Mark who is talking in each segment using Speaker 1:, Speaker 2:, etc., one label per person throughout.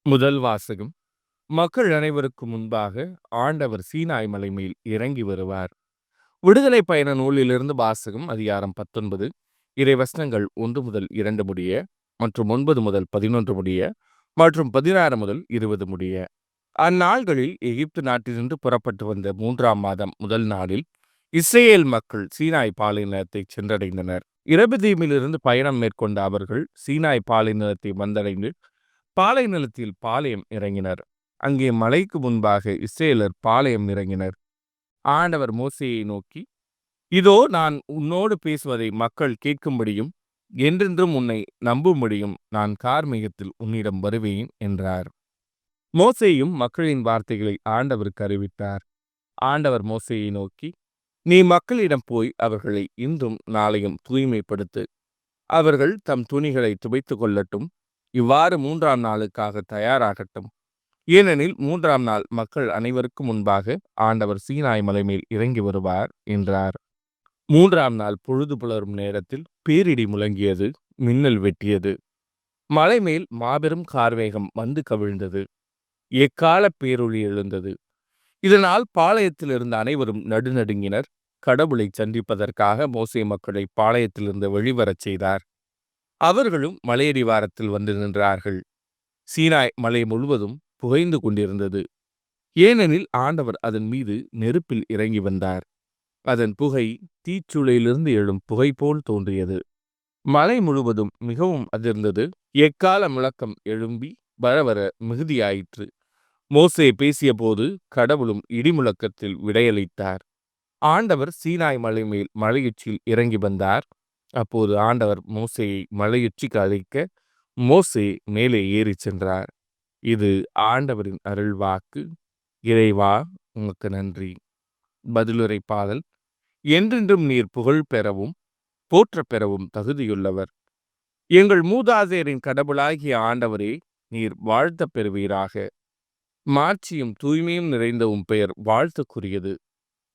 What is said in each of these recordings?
Speaker 1: முதல் வாசகம். மக்கள் அனைவருக்கும் முன்பாக ஆண்டவர் சீனாய் மலை மேல் இறங்கி வருவார். விடுதலை பயண நூலிலிருந்து வாசகம். அதிகாரம் 19, இறைவசனங்கள் 1 முதல் 2 முடிய மற்றும் 9 முதல் 11 முடிய மற்றும் 16 முதல் 20 முடிய. அந்நாள்களில் எகிப்து நாட்டிலிருந்து புறப்பட்டு வந்த 3ஆம் மாதம் முதல் நாளில் இஸ்ரேல் மக்கள் சீனாய் பாலைநிலத்தை சென்றடைந்தனர். இரபிதீமிலிருந்து பயணம் மேற்கொண்ட அவர்கள் சீனாய் பாலைநிலத்தை வந்தடைந்து பாலைநிலத்தில் பாளையம் இறங்கினர். அங்கே மலைக்கு முன்பாக இஸ்ரேலர் பாளையம் இறங்கினர். ஆண்டவர் மோசேயை நோக்கி, இதோ நான் உன்னோடு பேசுவதை மக்கள் கேட்கும்படியும் என்றென்றும் உன்னை நம்பும்படியும் நான் கார்மேகத்தில் உன்னிடம் வருவேன் என்றார். மோசேயும் மக்களின் வார்த்தைகளை ஆண்டவருக்கு அறிவித்தார். ஆண்டவர் மோசேயை நோக்கி, நீ மக்களிடம் போய் அவர்களை இன்றும் நாளையும் தூய்மைப்படுத்து. அவர்கள் தம் துணிகளை துவைத்துக் கொள்ளட்டும். இவ்வாறு 3ஆம் நாளுக்காக தயாராகட்டும். ஏனெனில் 3ஆம் நாள் மக்கள் அனைவருக்கும் முன்பாக ஆண்டவர் சீனாய் மலை மேல் இறங்கி வருவார் என்றார். 3ஆம் நாள் பொழுது புலரும் நேரத்தில் பேரிடி முழங்கியது, மின்னல் வெட்டியது. மலை மேல் மாபெரும் கார்வேகம் வந்து கவிழ்ந்தது. எக்கால பேரொளி எழுந்தது. இதனால் பாளையத்தில் இருந்த அனைவரும் நடுநடுங்கினர். கடவுளை சந்திப்பதற்காக மோசே மக்களை பாளையத்திலிருந்து வெளிவரச் செய்தார். அவர்களும் மலையடிவாரத்தில் வந்து நின்றார்கள். சீனாய் மலை முழுவதும் புகைந்து கொண்டிருந்தது. ஏனெனில் ஆண்டவர் அதன் மீது நெருப்பில் இறங்கி வந்தார். அதன் புகை தீச்சுளையிலிருந்து எழும் புகை போல் தோன்றியது. மலை முழுவதும் மிகவும் அதிர்ந்தது. எக்கால முழக்கம் எழும்பி வரவர மிகுதியாயிற்று. மோசே பேசிய போது கடவுளும் இடிமுழக்கத்தில் விடையளித்தார். ஆண்டவர் சீனாய் மலை மேல் மலையுச்சியில் இறங்கி வந்தார். அப்போது ஆண்டவர் மோசேயை மலையுச்சிக்கு அழைக்க மோசே மேலே ஏறி சென்றார். இது ஆண்டவரின் அருள்வாக்கு. இறைவா, உமக்கு நன்றி. பதிலுரை பாடல். என்றென்றும் நீர் புகழ் பெறவும் போற்ற பெறவும் தகுதியுள்ளவர். எங்கள் மூதாதையரின் கடவுளாகிய ஆண்டவரே, நீர் வாழ்த்த பெறுவீராக. மாட்சியும் தூய்மையும் நிறைந்த உம் பெயர் வாழ்த்துக்குரியது.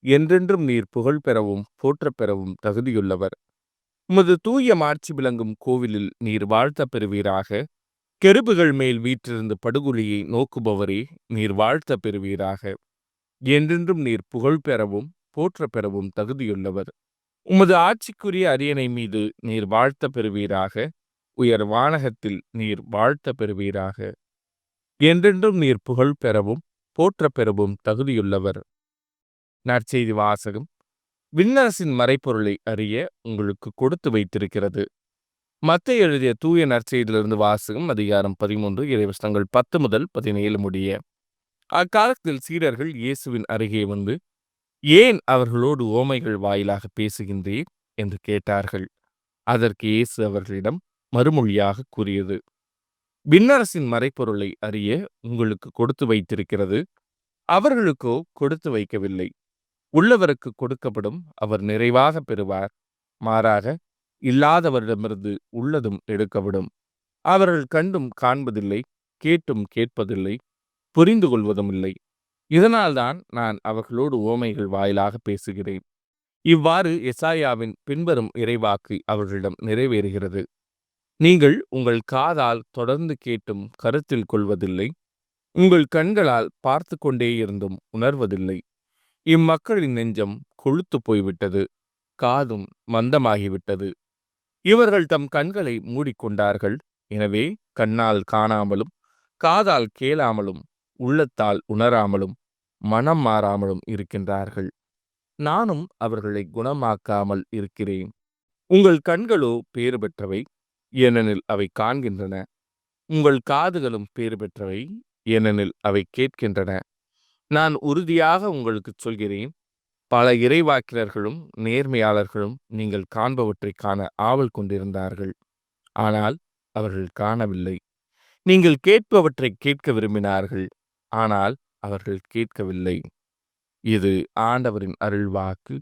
Speaker 1: என்றென்றும் நீர் புகழ் பெறவும் போற்ற பெறவும் தகுதியுள்ளவர். உமது தூய மாட்சி விளங்கும் கோவிலில் நீர் வாழ்த்த பெறுவீராக. கெருபுகள் மேல் வீற்றிருந்து படுகொலியை நோக்குபவரே, நீர் வாழ்த்த பெறுவீராக. என்றென்றும் நீர் புகழ் பெறவும் போற்ற பெறவும் தகுதியுள்ளவர். உமது ஆட்சிக்குரிய அரியணை மீது நீர் வாழ்த்த பெறுவீராக. உயர் வானகத்தில் நீர் வாழ்த்த பெறுவீராக. என்றென்றும் நீர் புகழ் பெறவும் போற்ற பெறவும் தகுதியுள்ளவர். நற்செய்தி வாசகம். விண்ணரசின் மறைப்பொருளை அறிய உங்களுக்கு கொடுத்து வைத்திருக்கிறது. மத்தேயு எழுதிய தூய நற்செய்தியிலிருந்து வாசகம். அதிகாரம் 13, இறைவசனங்கள் 10 முதல் 17 முடிய. அக்காலத்தில் சீடர்கள் இயேசுவின் அருகே வந்து, ஏன் அவர்களோடு உவமைகள் வாயிலாக பேசுகின்றீர் என்று கேட்டார்கள். அதற்கு இயேசு அவர்களிடம் மறுமொழியாக கூறியது, விண்ணரசின் மறைப்பொருளை அறிய உங்களுக்கு கொடுத்து வைத்திருக்கிறது. அவர்களுக்கோ கொடுத்து வைக்கவில்லை. உள்ளவருக்கு கொடுக்கப்படும், அவர் நிறைவாக பெறுவார். மாறாக இல்லாதவரிடமிருந்து உள்ளதும் எடுக்கப்படும். அவர்கள் கண்டும் காண்பதில்லை, கேட்டும் கேட்பதில்லை, புரிந்து கொள்வதும் இல்லை. இதனால்தான் நான் அவர்களோடு உவமைகள் வாயிலாக பேசுகிறேன். இவ்வாறு எசாயாவின் பின்வரும் இறைவாக்கு அவர்களிடம் நிறைவேறுகிறது. நீங்கள் உங்கள் காதால் தொடர்ந்து கேட்டும் கருத்தில் கொள்வதில்லை, உங்கள் கண்களால் பார்த்து கொண்டே இருந்தும் உணர்வதில்லை. இம்மக்களின் நெஞ்சம் கொழுத்து போய்விட்டது, காதும் மந்தமாகிவிட்டது. இவர்கள் தம் கண்களை மூடிக்கொண்டார்கள். எனவே கண்ணால் காணாமலும் காதால் கேளாமலும் உள்ளத்தால் உணராமலும் மனம் மாறாமலும் இருக்கின்றார்கள். நானும் அவர்களை குணமாக்காமல் இருக்கிறேன். உங்கள் கண்களோ பேறு பெற்றவை, ஏனெனில் அவை காண்கின்றன. உங்கள் காதுகளும் பேறு பெற்றவை, ஏனெனில் அவை கேட்கின்றன. நான் உறுதியாக உங்களுக்கு சொல்கிறேன், பல இறைவாக்கினர்களும் நேர்மையாளர்களும் நீங்கள் காண்பவற்றை காண ஆவல் கொண்டிருந்தார்கள். ஆனால் அவர்கள் காணவில்லை. நீங்கள் கேட்பவற்றை கேட்க விரும்பினார்கள். ஆனால் அவர்கள் கேட்கவில்லை. இது ஆண்டவரின் அருள்வாக்கு.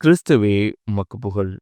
Speaker 1: கிறிஸ்துவே, உமக்கு புகழ்.